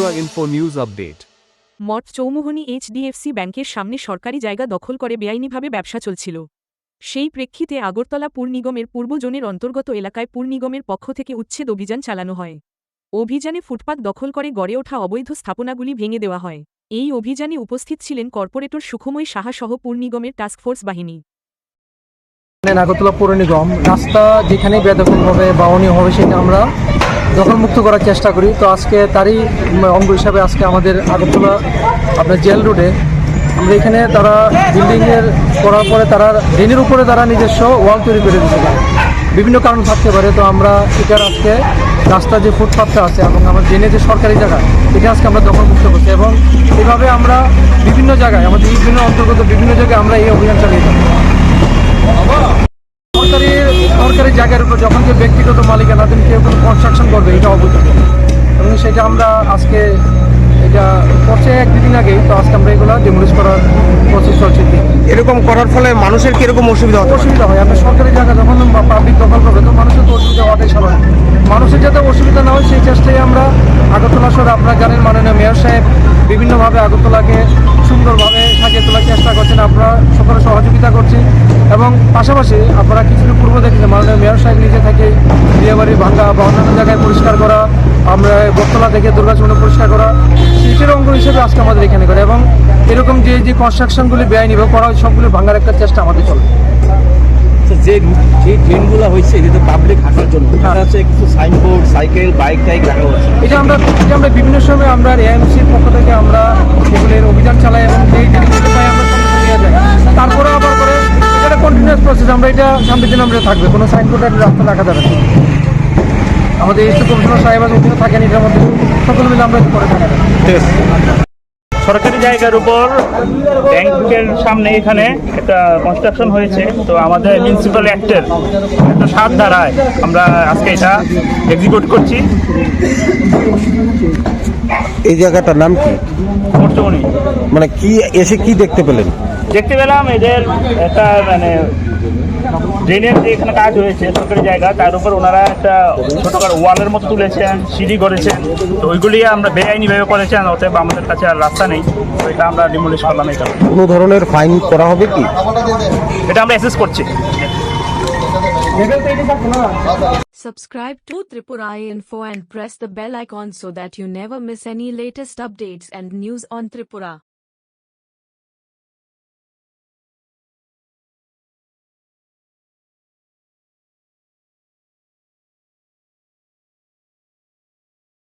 Tripura Info News Update. মঠ Chowmuhani HDFC ব্যাংকের সামনে সরকারি জায়গা দখল করে বেআইনিভাবে ব্যবসা চলছিল। সেই প্রেক্ষিতে আগরতলা পুর নিগমের পূর্ব জোনের অন্তর্গত এলাকায় পুর নিগমের পক্ষ থেকে উচ্ছেদ অভিযান চালানো হয়। অভিযানে ফুটপাত দখল করে গড়ে ওঠা অবৈধ স্থাপনাগুলি ভেঙে দেওয়া হয়। এই অভিযানে উপস্থিত ছিলেন কর্পোরেটর সুখময় সাহা সহ পুর নিগমের টাস্কফোর্স বাহিনী। আগরতলা পৌর নিগম রাস্তা যেখানে বেদখল হবে বা অনিয়ম হবে সেটা আমরা দখলমুক্ত করার চেষ্টা করি। তো আজকে তারই অঙ্গ হিসাবে আজকে আমাদের আগরতলা আপনার জেল রোডে আমরা এখানে তারা বিল্ডিংয়ের করার পরে তারা ড্রেনের উপরে তারা নিজস্ব ওয়াল তৈরি করে দিতে পারে, বিভিন্ন কারণ থাকতে পারে। তো আমরা এটার আজকে রাস্তা যে ফুটপাথটা আছে এবং আমার ড্রেনের যে সরকারি জায়গা এটা আজকে আমরা দখলমুক্ত করছি এবং এইভাবে আমরা বিভিন্ন জায়গায় আমাদের বিভিন্ন অন্তর্গত বিভিন্ন জায়গায় আমরা এই অভিযান চালিয়ে থাকি। সরকারি জায়গার উপর যখন যে ব্যক্তিগত মালিকানাধীন কেউ কোনো কনস্ট্রাকশন করবে এটা অবৈধ এবং সেটা আমরা আজকে এটা করছে এক দুদিন আগেই। তো আজকে আমরা এগুলো ডিমোলিশ করার প্রসেস চলছে। এরকম করার ফলে মানুষের কিরকম অসুবিধা হয়? আমরা সরকারি জায়গা যখন পাবলিক দখল করবে তো মানুষের তো অসুবিধা হওয়াটাই স্বাভাবিক। মানুষের যাতে অসুবিধা না হয় সেই চেষ্টাই আমরা আগরতলা শহরে আপনারা জানেন মাননীয় মেয়র সাহেব বিভিন্নভাবে আগরতলাকে সুন্দরভাবে সাজিয়ে তোলার চেষ্টা করছেন, আপনারা সকলে সহযোগিতা করছি এবং পাশাপাশি আপনারা কিছুদিন পূর্ব দেখেছেন মাননীয় মেয়র সাহেব নিজে থেকে বিয়েবাড়ি ভাঙ্গা বা অন্যান্য জায়গায় পরিষ্কার করা, আমরা বটতলা থেকে দুর্গাচরণে পরিষ্কার করা শিল্পের অঙ্গ হিসেবে আজকে আমাদের এখানে করে এবং এরকম যে যে কনস্ট্রাকশনগুলি বেআইনিভাবে করা হয় সবগুলি ভাঙার একটা চেষ্টা আমাদের চলে। যে ট্রেনগুলো হয়েছে এটা পাবলিক হাঁটার জন্য আছে কিছু সাইনবোর্ড সাইকেল বাইক টাইক রাখা হচ্ছে। এটা আমরা বিভিন্ন সময় আমরা এএমসির পক্ষ থেকে আমরা এগুলির অভিযান চালাই এবং যেই জিনিসগুলো পাই আমরা সঙ্গে সঙ্গে নিয়ে যাই। তারপরে আবার করে এটা কন্টিনিউয়াস প্রসেস, আমরা এটা সামনের দিন আমরা থাকবে কোনো সাইনবোর্ড রাস্তা রাখা যাবে না। আমাদের এসি কমিশনার সাহেব ওখানে থাকেন, এটার মধ্যে সকল মিলে আমরা করে থাকা যাবে। সরকারি জায়গার উপর ব্যাংকের সামনে এখানে একটা কনস্ট্রাকশন হয়েছে। তো আমাদের মিউনিসিপ্যাল অ্যাক্টের 107 ধারায় আমরা আজকে এটা এক্সিকিউট করছি। এই জায়গাটার নাম কি? মোটচৌমুহনী। মানে কি এসে কি দেখতে পেলেন? দেখতে পেলাম এদের একটা ড্রেনের যে এখানে কাজ হয়েছে সরকারি জায়গা তার উপর ওনারা একটা ছোটখাটো ওয়ালের মতো তুলেছেন, সিঁড়ি করেছেন। তো ওইগুলি আমরা বেআইনিভাবে করেছেন, অতএব আমাদের কাছে আর রাস্তা নেই। তো এটা আমরা ডিমোলিশ করলাম। এটা কোনো ধরনের ফাইন করা হবে কি? এটা আমরা অ্যাসেস করছি। Subscribe to Tripura Info and press the bell icon so that you never miss any latest updates and news on Tripura.